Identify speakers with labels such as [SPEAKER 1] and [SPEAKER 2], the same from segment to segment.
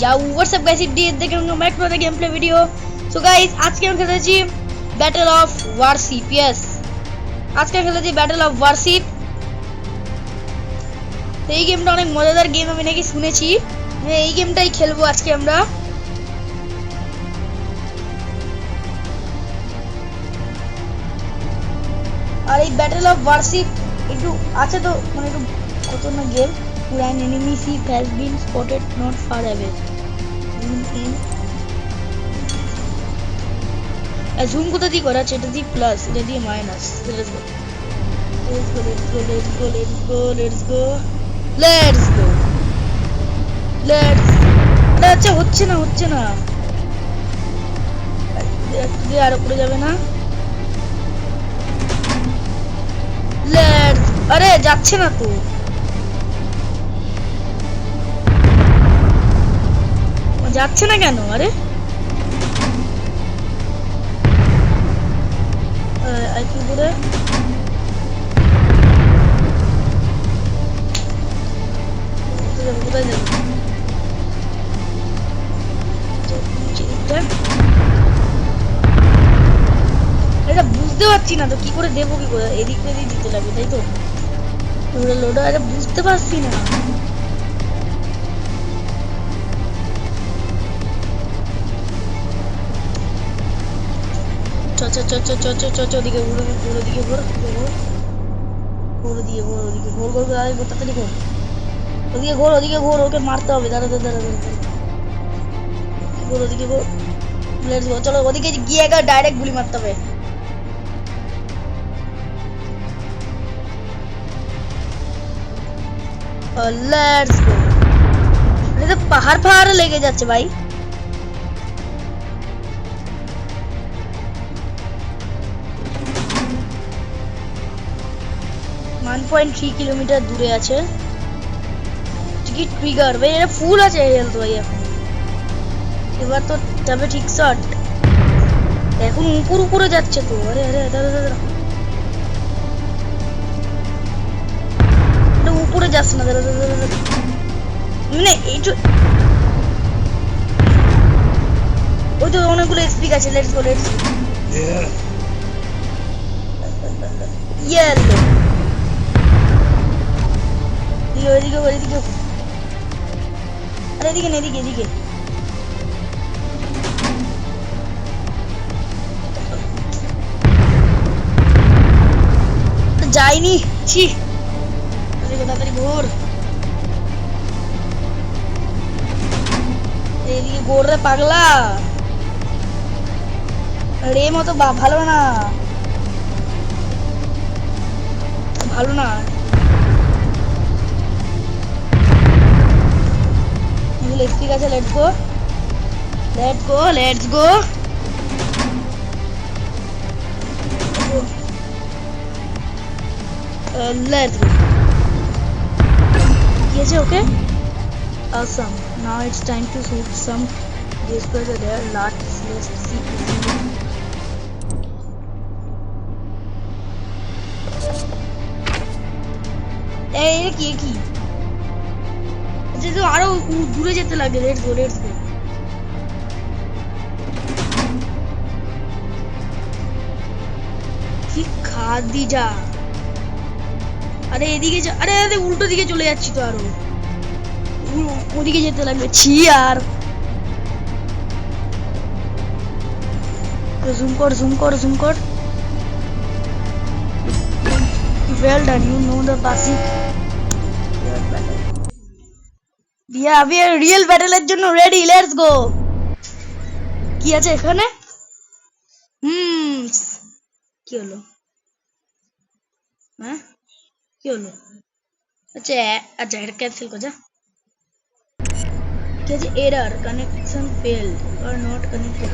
[SPEAKER 1] Yo, what's up guys, it is welcome back to another gameplay video. So guys, आज के हम खेल रहे हैं बैटल ऑफ वारशिप। यस, आज के हम खेल रहे हैं बैटल ऑफ वारशिप। তো এই গেমটা অনেক মজাদার গেম, আমি নাকি শুনেছি। এই গেমটাই খেলবো আজকে আমরা। আর এই ব্যাটল অফ ওয়ারশিপ একটু আছে তো, মানে একটু কত না game. An enemy ship has been spotted not far away. Zoom কোথা দিয়ে করা আছে? এটা দিয়ে প্লাস, এটা দিয়ে minus. Let's go let's go let's go let's go let's go let's go let's go let's. আচ্ছা, হচ্ছে না একটু আর উপরে যাবে না। লেটস, আরে যাচ্ছে না তো। যাচ্ছে না কেন? আরে একটু করে কোথায় যাবে? এটা বুঝতে পারছি না তো, কি করে দেবো, কি করে এদিক এদিক দিতে লাগবে, তাই তো? লোডার, এটা বুঝতে পারছি না। ওদিকে ঘোর, ওদিকে ঘোর, ওদিকে ঘোর, তাড়াতাড়ি ঘোর, ওদিকে ঘোর, ওকে মারতে হবে। দাঁড়া, ঘোর, ওদিকে ঘোর। লেটস গো, চলো ওদিকে গিয়ে একবার ডাইরেক্ট গুলি মারতে হবে। Let's go. এটা তো পাহাড় লেগে যাচ্ছে ভাই। 1.3 কিলোমিটার দূরে আছে। টিকিট ট্রিগার ভাই, এটা ফুল আছে হেলথ ভাই এখন। এবার তো যাবে ঠিক শট। এখন উপরে যাচ্ছে তো। আরে দাঁড়া, উপরে যাচ্ছে না। দাঁড়া, মানে এইটু ওই তো অনেকগুলো এক্সপি আছে। Let's go yellow. এদিকে আরে এদিকে যাইনি। ছি, তাড়াতাড়ি ঘোর, এদিকে ঘোর রে পাগলা। রে মতো ভালো না। ঠিক আছে, লেটস গো। কি আছে? ওকে, awesome. Now it's time to shoot some whispers there. Let's see. এই কি তো আরো দূরে যেতে লাগে। লেটস গো ঠিক খাদি যা। আরে এদিকে যা। আরে উল্টো দিকে চলে যাচ্ছি তো, আরো ওদিকে যেতে লাগবে। ছি, আর জুম কর। Well done, you know the basic. We are real battle এর জন্য রেডি। Let's go. কি আছে এখানে? কি হলো? হ্যাঁ, কি হলো? আচ্ছা এটা ক্যান্সেল কর যা। কি আছে? Error, connection failed or not connected.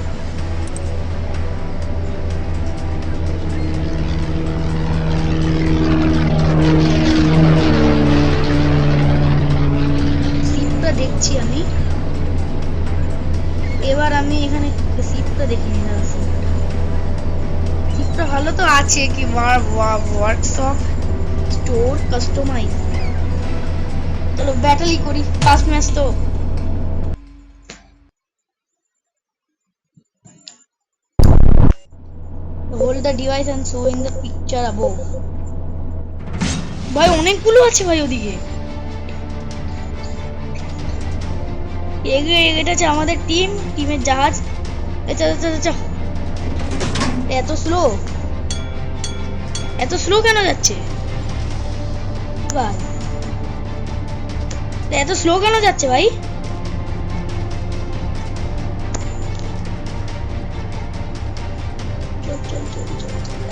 [SPEAKER 1] দেখছি আমি। এবার আমি এখানে সিপটা দেখিনি না। সিপটা ভালো তো আছে কি? Workshop, store, customize. চলো ব্যাটেলই করি, ফার্স্ট ম্যাচ তো। the device and show in the picture above. ভাই অনেকগুলো আছে ভাই ওদিকে। এটা হচ্ছে আমাদের টিমের জাহাজ। আচ্ছা এত স্লো কেন যাচ্ছে ভাই? এত স্লো কেন যাচ্ছে ভাই?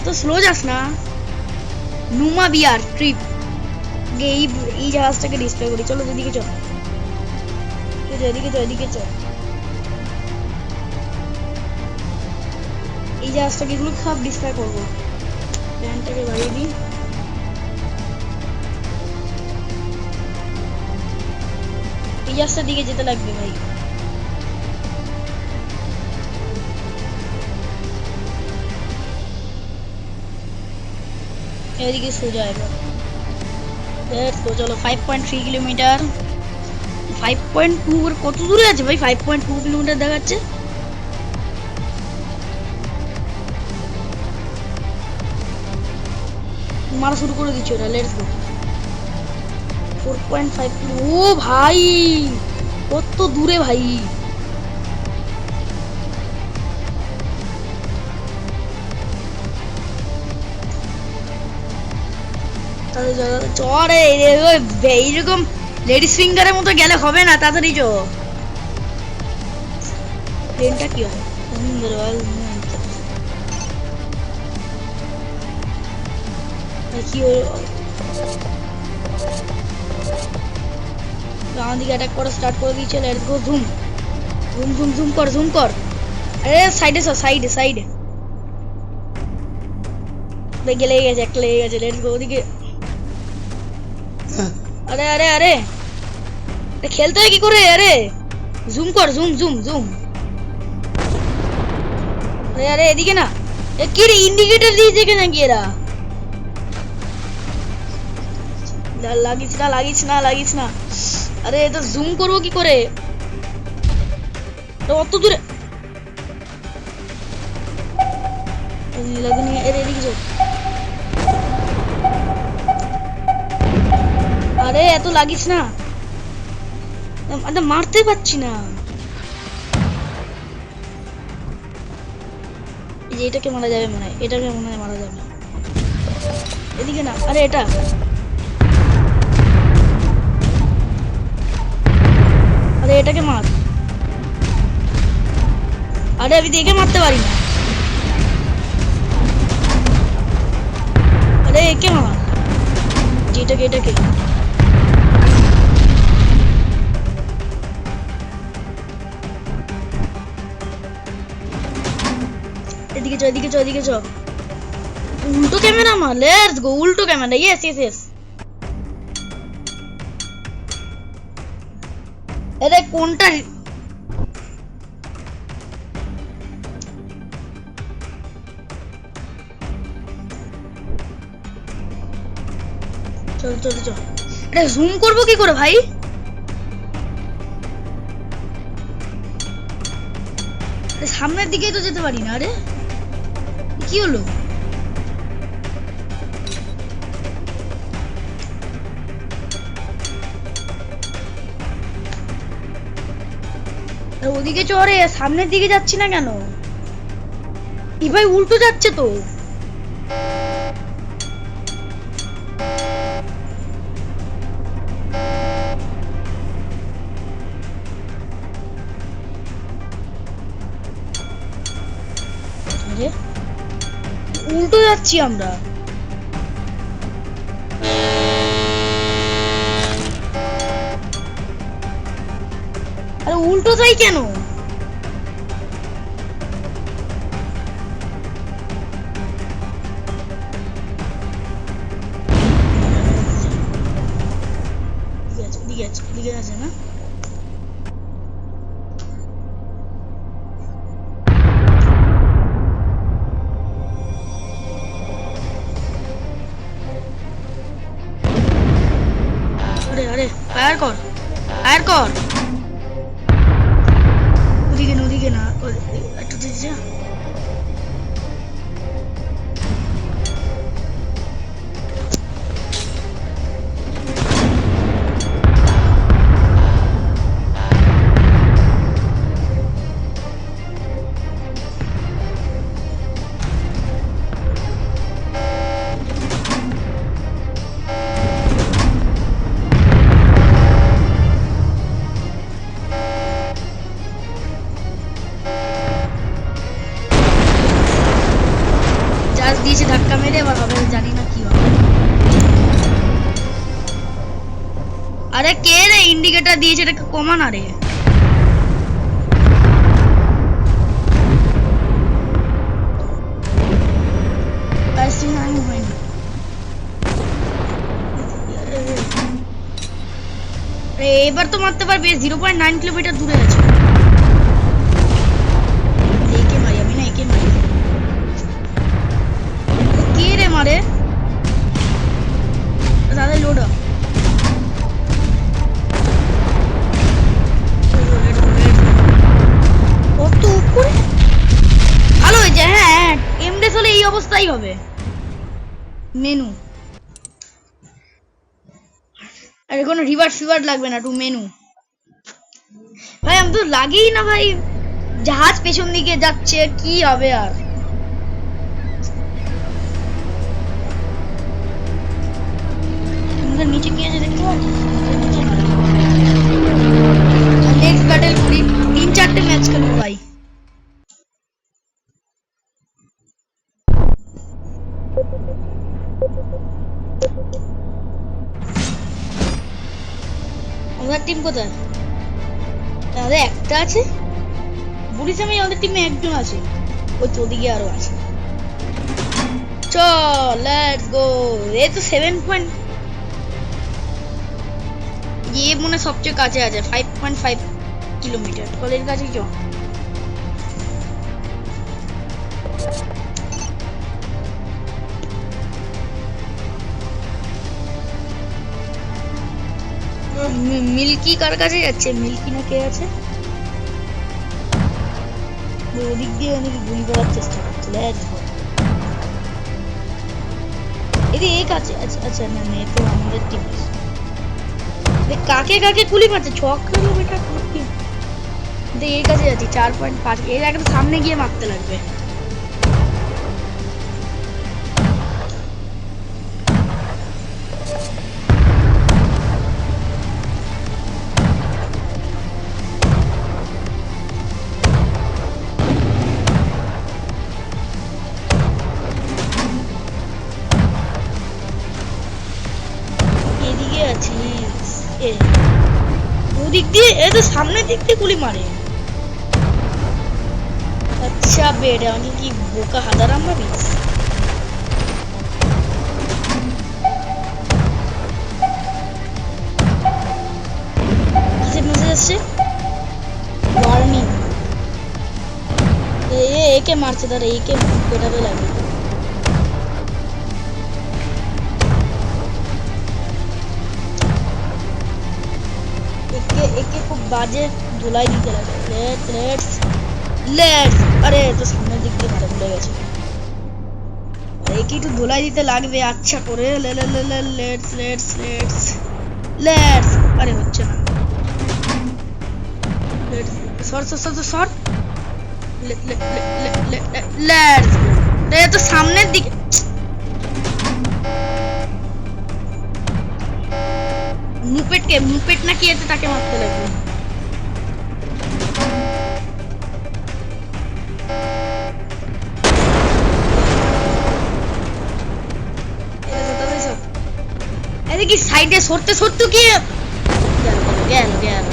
[SPEAKER 1] এত স্লো যাস না। নুমা বিয়ার ট্রিপ এই জাহাজটাকে ডিসপ্লে করি। চলো এদিকে চল, এদিকে চল। এই জাহাজটাকে এগুলো সব ডিসপ্লে করবো। প্ল্যানটাকে বাড়িয়ে দিই। এই জাহাজটার দিকে যেতে লাগবে ভাই। এদিকে সোজা এবার। তো চলো 5.3 কিলোমিটার। 5.2 কত দূরে আছে ভাই? 5.2 কিলোমিটার দেখাচ্ছে। মারা শুরু করে দিচ্ছি ওটা। Let's go. 4.5 কিলো। ও ভাই কত দূরে ভাই। চরে এইরকম লেডিস ফিঙ্গারের মতো গেলে হবে না, তাড়াতাড়ি চো। প্লেনটা কি হয়? কি আমাদিকে অ্যাটাক করা স্টার্ট করে দিয়েছে। Let's go. জুম কর। আরে সাইডে লেগে গেছে, একটা লেগে গেছে। লেটস গো ওদিকে। আরে খেলতে হয় কি করে? আরে জুম কর। আরে এদিকে না। কি রে ইন্ডিকেটর দিয়েছে কেন নাকি এরা? লাগিস না। আরে এটা জুম করবো কি করে? অত দূরে লাগেনি। এদিকে চল। আরে এত লাগিস না। মারতে পারছি না। এটাকে মারা যাবে মনে হয়। এটাকে মনে হয় মারা যাবে। এদিকে না। আরে এটা এটাকে মার। আরে আমি দেখে মারতে পারি না। আরে একে মার। এটাকে এদিকে চ। উল্টো ক্যামেরা মার। Let's go. উল্টো ক্যামেরা। ইয়েস। আরে কোনটা? চল। এটা জুম করবো কি করে ভাই? সামনের দিকে তো যেতে পারি না। আরে কি হলো? ওদিকে চড়ে সামনের দিকে যাচ্ছি না কেন? ই ভাই উল্টো যাচ্ছে তো। উল্টো যাচ্ছি আমরা। আরে উল্টো যাই কেন? দিকে আছে না? আরে ফায়ার কর। ওদিকে না একটু দিকে যা। কিলোমিটার দিয়েছে, এটাকে কমা না রে। হয়নি, এবার তো মারতে পারবে। 0.9 কিলোমিটার দূরে আছে। একে মারি আমি, না একে মারি। কে রে মারে? দাদা লোড কত উপরে, ভালো হয়েছে। হ্যাঁ, এমডেস হলে এই অবস্থাই হবে। মেনু, আরে কোনো রিভার্স ফিভার লাগবে না, টু মেনু। ভাই আমি তো লাগেই না ভাই, জাহাজ পেছন দিকে যাচ্ছে, কি হবে আর। আমাদের নিচে কি আছে দেখতে পাচ্ছিস? নেক্সট ব্যাটেল করি, 3-4টে ম্যাচ খেলবো ভাই। আমাদের টিম কোথায়? আমাদের একটা আছে, বুড়িসামে আমাদের টিমে একজন আছে, ওই তো ওদিকে আরো আছে। চল লেটস গো। এ তো 7 পয়েন্ট, ये মনে সবচেয়ে কাছে আছে, 5.5 কিলোমিটার। কলের কাছে চ। মিল্কি কার কাছে যাচ্ছে? মিল্কি না কে আছে? ওদিক দিয়ে অনেক গুলি করার চেষ্টা করছে। Let's go. এদি এক আছে। আচ্ছা আচ্ছা, না না, তো আমাদের টিম। কাকে কাকে গুলি মারছে? 6 কিলোমিটার দূর। এর কাছে যাচ্ছি 4.5, এর একদম সামনে গিয়ে মারতে লাগবে। এদিকে আছিস? ওদিক দিয়ে, এ তো সামনের দিক দিয়ে গুলি মারে। আচ্ছা বেড, আমাকে কি বোকা হাদারাম ভাবিস? কিসের মেসেজ আসছে? ওয়ার্নিং। একে মারছে, তারা একে পেটাবে লাগবে। একে খুব বাজে ধুলাই দিতে লাগে। লেটস। আরে তো সামনের দিক দিয়ে মারা ভুলে গেছে। একে একটু ধুলাই দিতে লাগবে আচ্ছা করে। লেটস। আরে হচ্ছে না। সর। লেটস। রে তো সামনের দিকে। মুপেট না কি আছে, তাকে মারতে লাগবে। কি সাইডে সরতে কি গেল।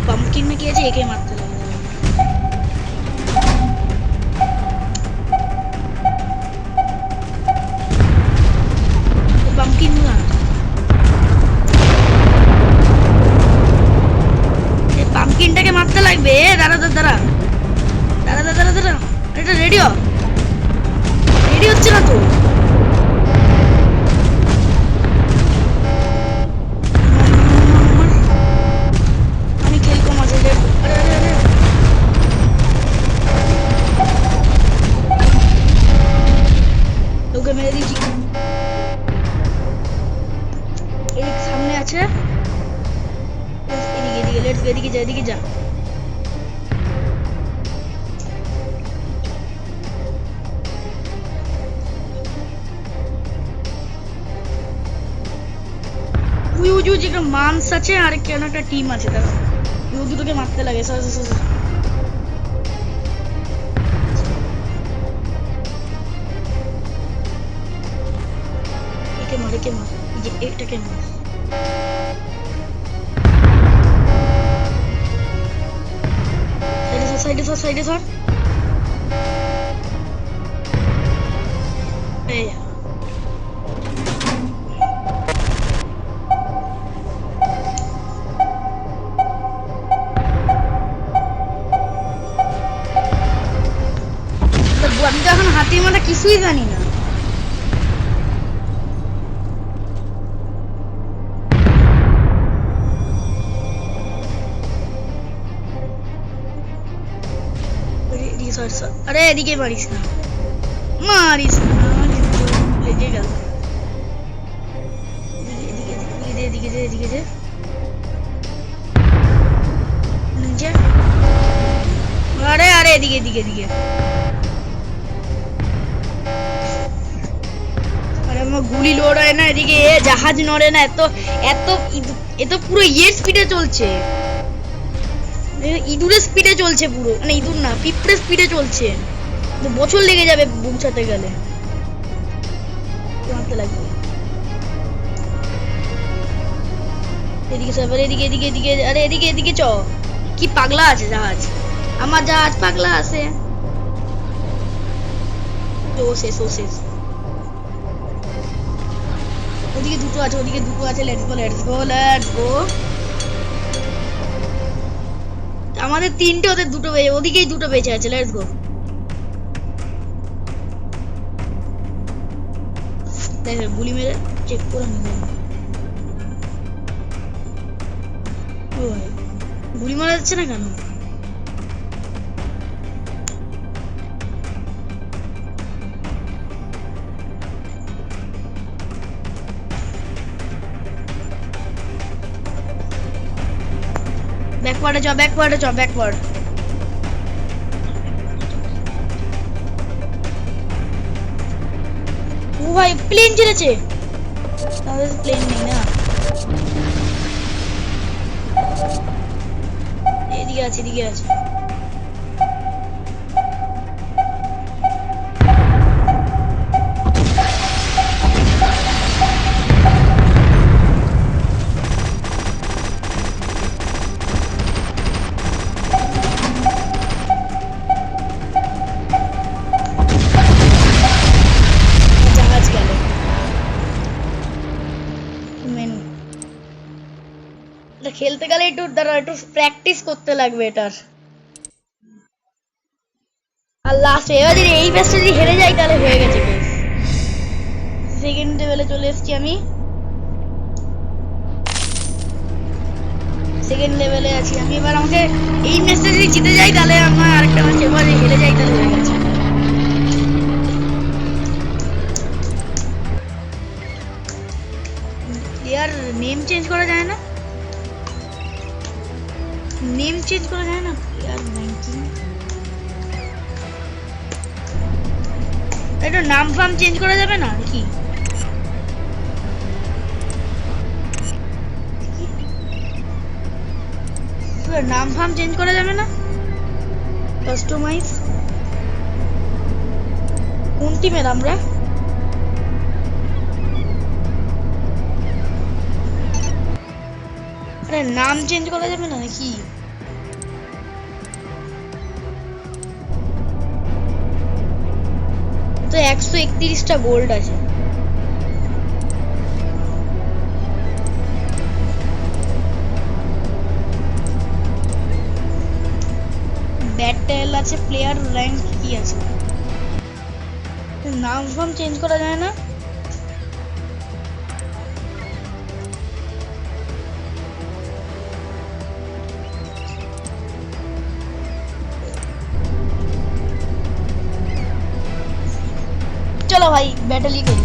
[SPEAKER 1] পাম্পকিন में কি আছে, একে মারতে লাগবে। পাম্পকিন না, এই পাম্পকিনটাকে মারতে লাগবে। দাঁড়া, এটা রেডি হচ্ছে না তো। আমি খেল কম আছে। আরে ওকে মেরে দিয়েছি। এদিকে সামনে আছে, এদিকে যা। উজু যে একটা মান্স আছে আর কেন একটা টিম আছে তারা দুটোকে মারতে লাগে একে মার যে একটাকে মার সাইডে সর এই আমি তো এখন হাতির মাথা কিছুই জানি না আরে এদিকে মারিস না লেগে গেল এদিকে নিচে আরে এদিকে আরে আমার গুলি লোড হয় না এদিকে জাহাজ নড়ে না এত পুরো স্পিডে চলছে ইঁদুরের স্পিডে চলছে পুরো মানে ইঁদুর না পিঁপড়ে স্পিডে চলছে বছর লেগে যাবে পৌঁছাতে গেলে মারতে লাগবে এদিকে আরে এদিকে চ কি পাগলা আছে জাহাজ আমার জাহাজ পাগলা আছে ও শেষ ওদিকে দুটো আছে লেটস গো আমাদের তিনটে ওদের দুটো বেজে ওদিকেই দুটো বেঁচে আছে লেটস গো দেখ গুলি মেরে চেক করে নিবে ও ভাই গুলি মারা যাচ্ছে না কেন ব্যাকওয়ার্ড ও ভাই প্লেন চলেছে তাহলে প্লেন নেই না এদিকে আছে খেলতে গেলে একটু প্র্যাকটিস করতে লাগবে এটার আর লাস্টে এবার যদি এই ম্যাচটা যদি হেরে যাই তাহলে হয়ে গেছে বেশ সেকেন্ড লেভেলে চলে এসেছি আমি সেকেন্ড লেভেলে আছি আমি এবার আমাকে এই ম্যাচটা যদি জিতে যাই তাহলে আমার আরেকটা ম্যাচ এবার হেরে যাই তাহলে হয়ে গেছে প্লেয়ার নেম চেঞ্জ করা যায় না প্লেয়ার 19 এটা নাম ফাম চেঞ্জ করা যাবে না কি নাম ফাম চেঞ্জ করা যাবে না কাস্টমাইজ কোন টিমের আমরা আরে নাম চেঞ্জ করা যাবে না নাকি তো 131টা গোল্ড আছে ব্যাটেল আছে প্লেয়ার র্যাঙ্ক কি আছে নাম ফাম চেঞ্জ করা যায় না चलो भाई बैटल ही करो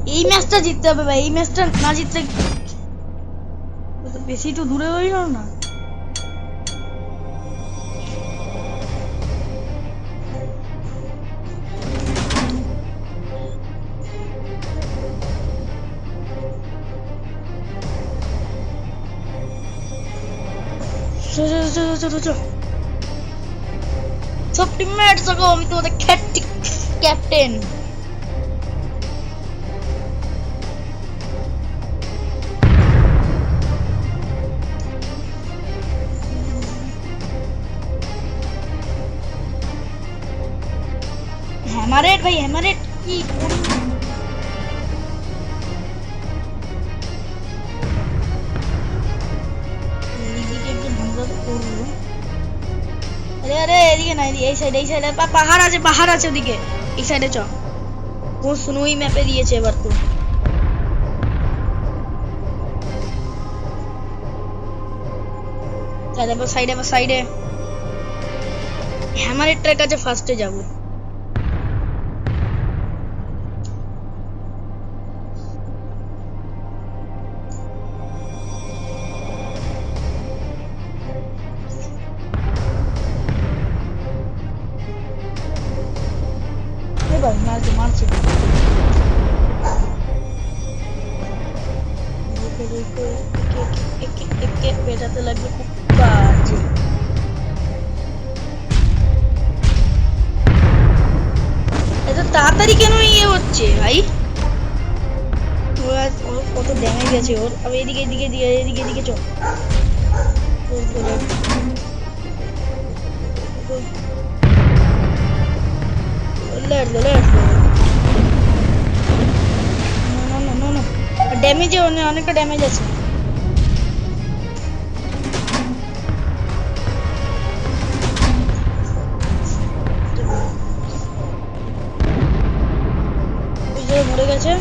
[SPEAKER 1] এই ম্যাচটা জিততে হবে ভাই এই ম্যাচটা না জিতলে তো বেশি তো দূরে হয়ে গেল না চলো সব টিমমেটস গো, আমি তোমাদের ক্যাপ্টেন। হ্যামারেট ভাই, হ্যামারেট কি আরে এদিকে না, এই সাইডে পাহাড় আছে ওদিকে, এই সাইডে চ। ও স্নোই ম্যাপে দিয়েছে এবার তো। সাইডে হ্যামারেটটার কাছে ফার্স্টে যাবো। মারছে পেটাতে লাগবে খুব বাজে। এত তাড়াতাড়ি কেন ইয়ে হচ্ছে ভাই? ওর কত ড্যামেজ আছে ওর। আমি এদিকে চল। Let's go. No. ড্যামেজ অনেকটা ড্যামেজ আছে। মরে গেছে।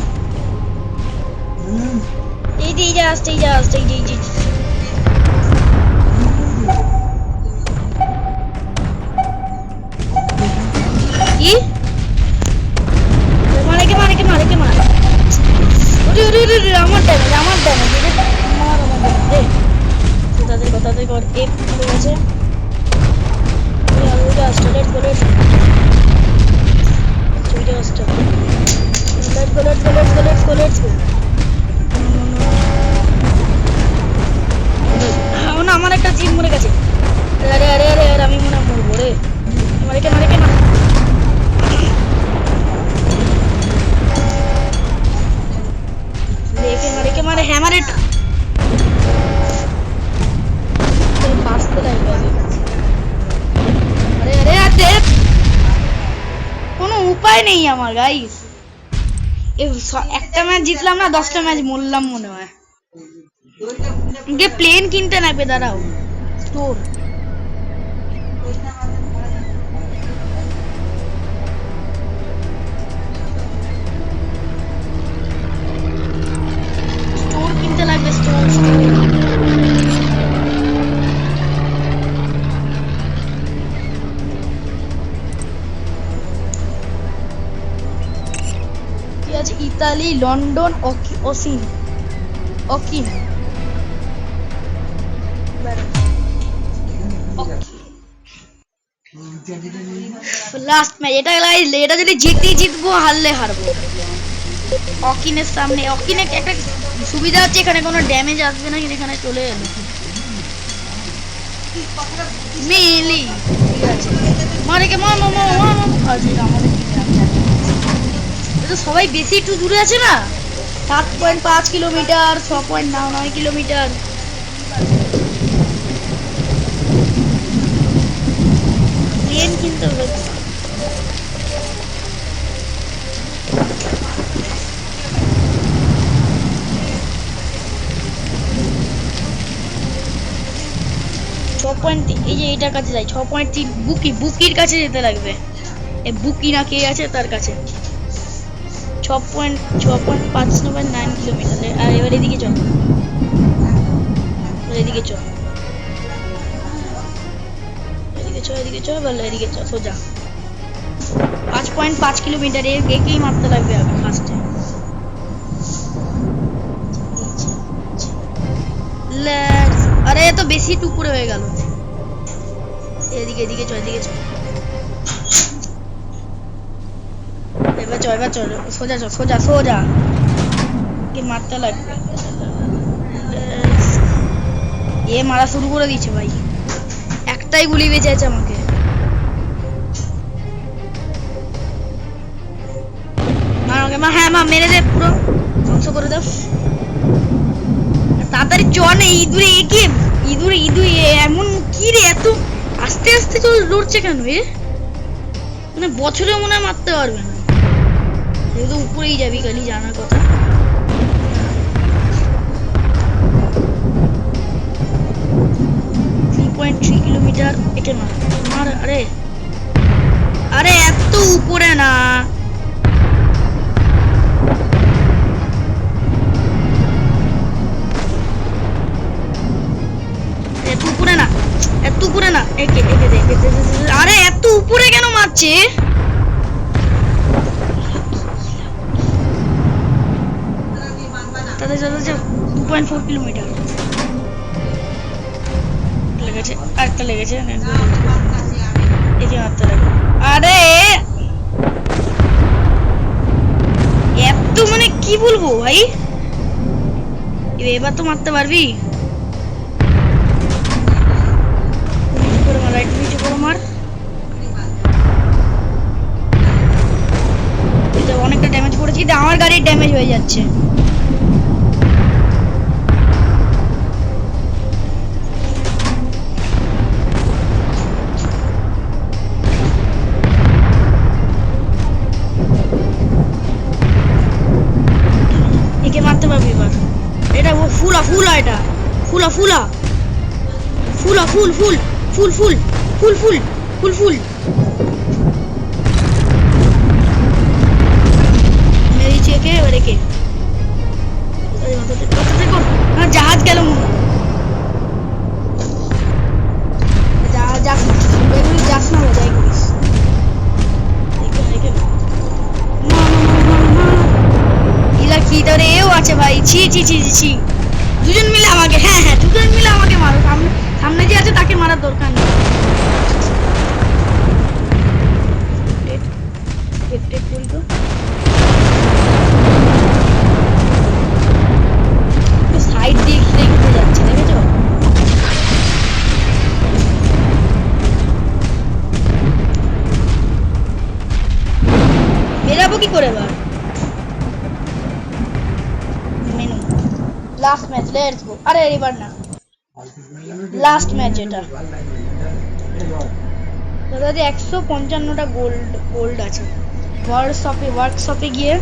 [SPEAKER 1] এই যে আসছে কি মার। আমার ড্যামেজ তাদের কর এক পড়ে গেছে। Let's go. আমার একটা জিম মরে গেছে। আরে আমি মনে মরবো রে। মারে কে না। মারে হ্যামারেট বাঁচতে লাগবে। আরে কোনো উপায় নেই আমার গাইস। একটা ম্যাচ জিতলাম না, 10টা ম্যাচ মরলাম মনে হয়। প্লেন কিনতে লাগবে, দাঁড়াও। স্টোর কিনতে লাগবে, স্টোর কি আছে? ইতালি, লন্ডন, অকিন লাস্ট ম্যাচ এটা যদি জিতবো, হারলে হারবো। অকিনের সামনে অকিনে একটা সুবিধা হচ্ছে, এখানে কোনো ড্যামেজ আসবে না। এখানে চলে এলো মিলি, ঠিক আছে। মার সবাই বেশি একটু দূরে আছে না, 7.5 কিলোমিটার, 6.9 কিলোমিটার। প্লেন কিনতে হবে। এই যে এটার কাছে যাই, 6.3 বুকির কাছে যেতে লাগবে। এই বুকি না কে আছে তার কাছে। 6.9 কিলোমিটার। আর এবার এদিকে চল, বলো এদিকে চল সোজা। 5.5 কিলোমিটার একেই মারতে লাগবে আগে ফার্স্টে। আরে তো বেশি টুকুরে হয়ে গেল। এদিকে চল। এবার চল সোজা কি মারতে লাগবে। মারা শুরু করে দিয়েছে ভাই। একটাই গুলি বেঁচে আছে আমাকে। হ্যাঁ মা, মেরে দে, পুরো ধ্বংস করে দাও তাড়াতাড়ি। চ না, ইঁদুরে একে ইঁদুরে ইঁদুর এমন কি রে, এত আস্তে আস্তে লড়ছে কেন এ? মানে বছরে মনে হয় মারতে পারবে না, তো উপরেই যাবি খালি, জানার কথা। 3.3 কিলোমিটার, এটা না মার। আরে আরে এত উপরে না, এত উপরে না, এত উপরে না, একে একে দে। আরে এত উপরে কেন মারছে? তাদের 2.4 কিলোমিটার লেগেছে, আরেকটা লেগেছে, একে মারতে লাগে। আরে এত মানে কি বলবো ভাই, এবার তো মারতে পারবি। রাইট নিচে করে মার, অনেকটা ড্যামেজ করেছি, কিন্তু আমার গাড়ির ড্যামেজ হয়ে যাচ্ছে। একে মারতে পারবি এবার, এটা ফুলা ফুলা, এটা ফুলা ফুলা ফুলা ফুল ফুল ফুল ফুল ফুল ফুল ফুল ফুল মেরেছি একে। এবার একে জাহাজ গেল, যাস না, যাই করিস। কি ধরে এও আছে ভাই, ছি ছি ছি ছি। দুজন মিলে আমাকে, হ্যাঁ হ্যাঁ দুজন মিলে আমাকে মারো, সামনে সামনে যে আছে তাকে মারার দরকার নেই। সাইড দিয়ে ঘিরে ঘিরে যাচ্ছে, দেখেছো? বেরাবো কি করে এবার? Menu last match, let's go. আরে এবার না, লাস্ট ম্যাচ এটা। দাদা 155টা গোল্ড আছে। ওয়ার্কশপে গিয়ে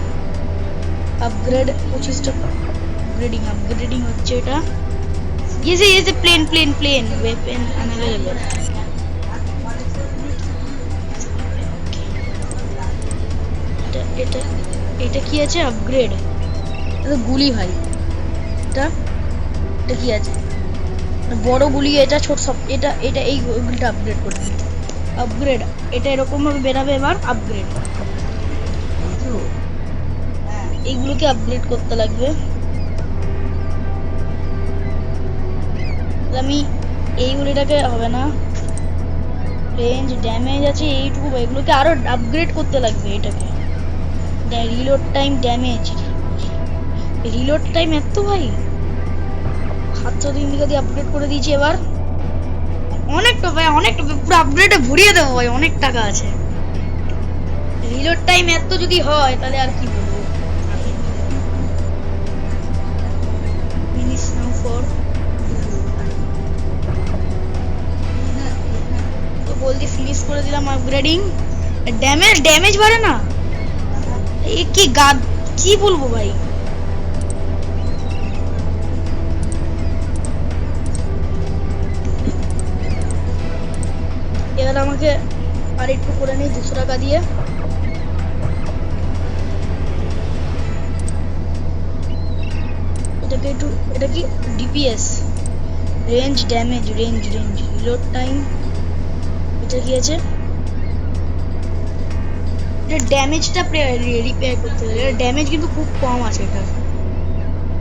[SPEAKER 1] আপগ্রেড 25টা আপগ্রেডিং হচ্ছে এটা। ये प्लेन वेपन अनअवेलेबल। এটা কি আছে? আপগ্রেড, এটা গুলি ভাই। এটা কি আছে? বড় গুলি, এটা ছোট সব, এটা এই গুলিটা আপগ্রেড করে দিই। আপগ্রেড এটা এরকম ভাবে বেরাবে এবার। আপগ্রেড এইগুলোকে আপগ্রেড করতে লাগবে। আমি এই গুলিটাকে হবে না, রেঞ্জ ড্যামেজ আছে এইটুকু, এগুলোকে আরো আপগ্রেড করতে লাগবে। এটাকে reload time, damage, reload time এত ভাই 7 দিন দিয়ে আপগ্রেড করে দিয়েছি। এবার অনেকটা ভাই, অনেকটা পুরো আপগ্রেডে ভরিয়ে দেবো ভাই, অনেক টাকা আছে। রিলোড টাইম এত যদি হয় তাহলে আর কি বলবো। ফিনিশ নাও ফর, তো বলদি ফিনিশ করে দিলাম আপগ্রেডিং। ড্যামেজ বাড়ে না, এ কি গাদ, কি বলবো ভাই। এবার আমাকে আর একটু করে নিই 200 টাকা দিয়ে। এটাকে একটু, এটা কি DPS, range damage, range reload time, এটা কি আছে? এটা ড্যামেজটা রিপেয়ার করতে হবে। এটা ড্যামেজ কিন্তু খুব কম আছে এটা।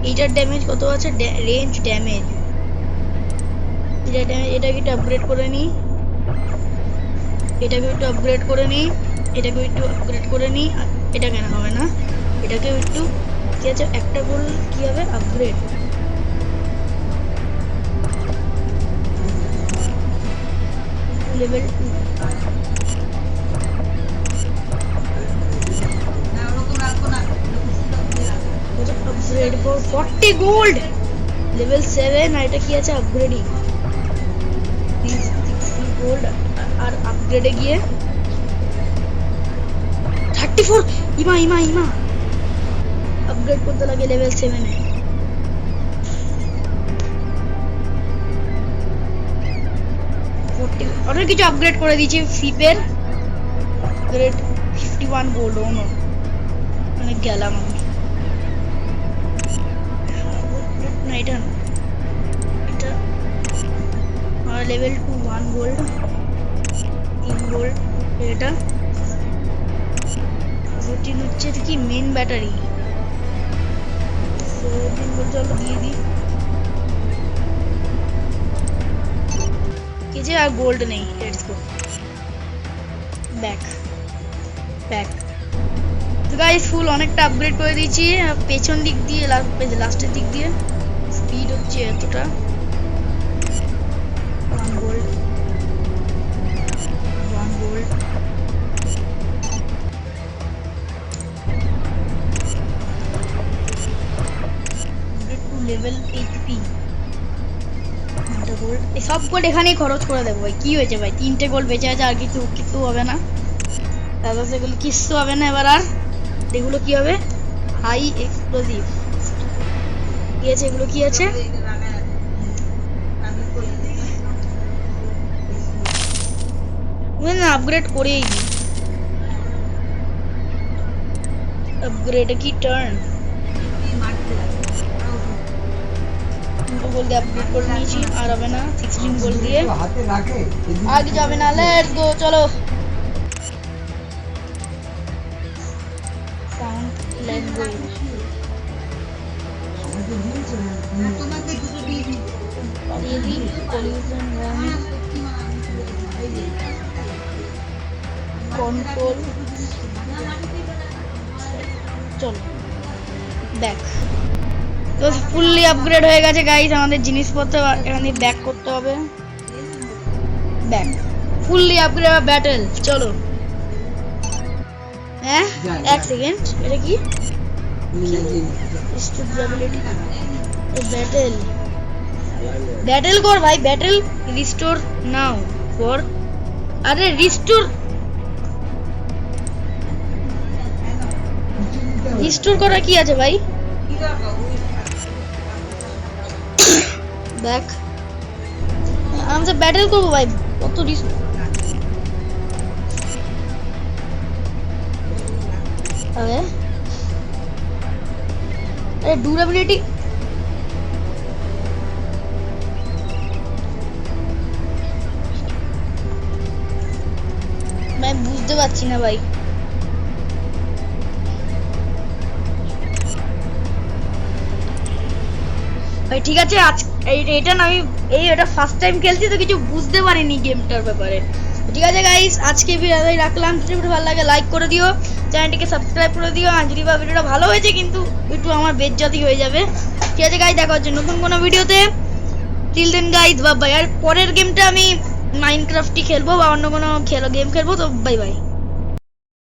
[SPEAKER 1] এইটার ড্যামেজ কত আছে? রেঞ্জ ড্যামেজ, এটাকে একটু আপগ্রেড করে নিই, এটাকে একটু আপগ্রেড করে নিই, এটাকে একটু আপগ্রেড করে নিই। এটা কেন হবে না? এটাকে একটু, কি আছে একটা গোল, কি হবে? Upgrade. Level 2 upgrade for 40 gold level 7 আর এটা কি আছে আপগ্রেডিং 60 গোল্ড আর আপগ্রেডে গিয়ে 34 ইমা আপগ্রেড করতে লাগে লেভেল 7 এ অনেক কিছু আপগ্রেড করে দিয়েছি ফিপের আপগ্রেড 51 গোল্ড ওনো অনেক গেলাম আমি না এটা আর লেভেল 2 1 গোল্ড 3 গোল্ড এটা রুটিন হচ্ছে কি মেন ব্যাটারি 3 গোল্ড চলো দিয়ে দিই যে আর গোল্ড নেই লেটস গো ব্যাক তো গাইস ফুল অনেকটা আপগ্রেড করে দিয়েছি পেছন দিক দিয়ে লাস্টের দিক দিয়ে স্পিড হচ্ছে এতটা 1 গোল্ড লেভেল 8p গোল্ড এই সব গোল্ড এখানেই খরচ করে দেবো ভাই কি হয়েছে ভাই 3টে গোল্ড বেঁচে আছে আর কিছু হবে না দাদা সেগুলো কিছু হবে না এবার আর এগুলো কি হবে হাই এক্সপ্লোসিভ কি আছে এগুলো কি আছে না আপগ্রেড করেই দিই আপগ্রেড কি টার্ন গোল দিয়ে আপগ্রেড করে নিয়েছি আর হবে না 16 গোল দিয়ে আগে যাবে না লেটস গো চলো sound let's go pollution control চলো ব্যাক তো ফুললি আপগ্রেড হয়ে গেছে গাইস আমাদের জিনিসপত্র এখানে ব্যাক করতে হবে ব্যাক ফুললি আপগ্রেড ব্যাটেল চলো হ্যাঁ এক সেকেন্ড এটা কি স্টুডেবিলিটি ব্যাটেল কর ভাই ব্যাটেল রিস্টোর নাও ফর আরে রিস্টোর করা কি আছে ভাই ব্যাক আমরা ব্যাটেল করবো ভাই কত अरे ड्यूरेबिलिटी मैं বুঝতে পারছি না ভাই ভাই ঠিক আছে আজ এটা না আমি এটা ফার্স্ট টাইম খেলছি তো কিছু বুঝতে পারিনি গেমটার ব্যাপারে ঠিক আছে গাইস আজকে ভিডিওটাই রাখলাম যদি ভিডিও ভালো লাগে লাইক করে দিও চ্যানেলটিকে সাবস্ক্রাইব করে দিও আর যদি ভিডিওটা ভালো হয়েছে কিন্তু একটু আমার বেজ্জতি হয়ে যাবে ঠিক আছে গাইস দেখা হচ্ছে নতুন কোনো ভিডিওতে till then guys bye bye আর পরের গেমটা আমি মাইনক্রাফটই খেলবো বা অন্য কোনো গেম খেলবো তো বাই বাই